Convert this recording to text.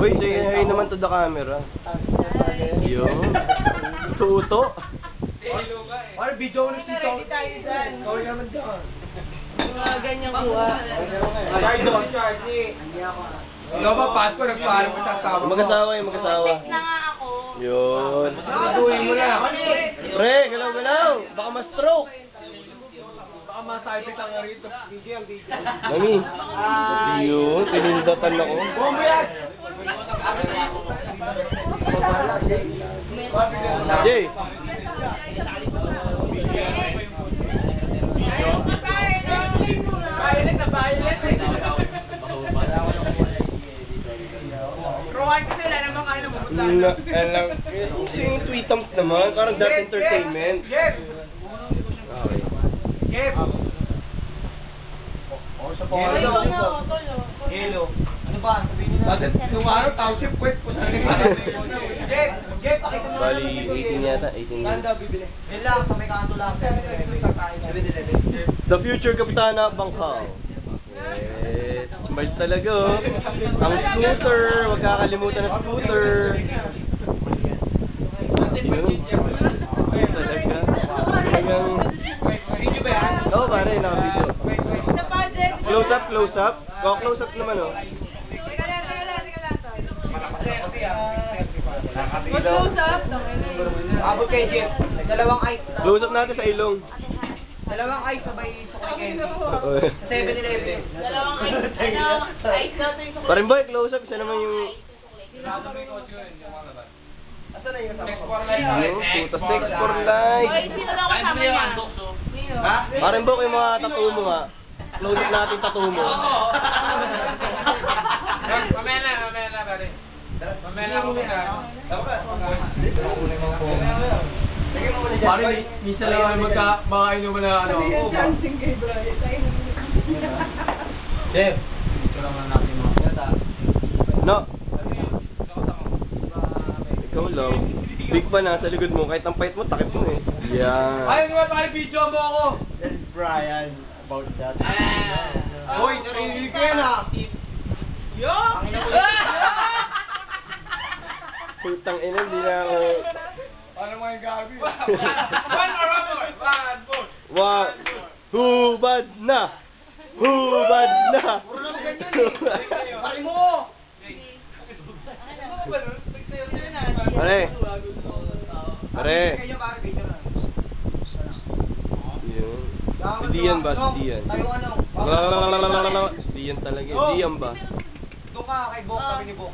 Uy, say hi naman to the camera. Yun. Tuto. Ano, video ko na si Tom. Kawin naman dyan. Mga ganyang kuha. Charge doon, charge ni. Ikaw ba, Pasko, nagpaalam mo sa asawa mo? Mag-asawa yung mag-asawa. Text na nga ako. Yun. Siguraduhin mo na. Pre, galaw-galaw. Baka ma-stroke. Baka masaypit ang rito. Mami. Yun, pinindatan ako. Bombo yan! Jay. Violet na violet. Rowan kasi wala naman kayo na pumunta. Alam, yung tweetams naman, parang that entertainment. Yes! Okay. Yes! Hello. Ano ba? Sabihin nyo na. Bakit? Nung araw, township quest po sa Jeff! Jeff, pakita mo Bali, 18 yata, 18 Saan yun. daw bibili? Yan lang, sa may kanto lang. The future Kapitana Bangkaw. Yes, smart talaga oh. Ang scooter, huwag kakalimutan ng scooter. Yun. Talaga. Talagang... Video ba yan? Oo pare, naka-video. Sa project. Close up, close up. Oh, close up naman oh. Teka lang, teka lang, teka lang. Nakapilo. Mag-close up. Abot kay Jeff. Dalawang ice. Close up natin sa ilong. Dalawang ice sabay sukay candy. Oo. 7-Eleven. Dalawang ice daw ito yung Parimboy, close up. Isa naman yung... Asan na yun? Yung putas next for life. Hoy, sino daw kasama niya? Sino? Parimboy, yung mga tattoo mo nga. Close up natin tattoo mo. Mamaya na, pare. Mamaya na ako Pare, minsan lang ay magkainuman na ano. Jeff, ito naman natin mga kata. No. Ikaw lang. Big pa na sa likod mo. Kahit ang pait mo, takip mo eh. Yeah. Ay, nga pare, video mo ako. That's Brian about that. Hoy, narinig ko yan ha. Yo! Putang ina, hindi na ako... Ano mga yung gabi? One more. Wow! Hubad na! Hubad na! Pare mo! Pare! Pare! Yun. Si Dian ba? Si Dian. Tayo ano? Si Dian talaga. Si Dian ba? Doon ka kay Bok, kami ni Bok.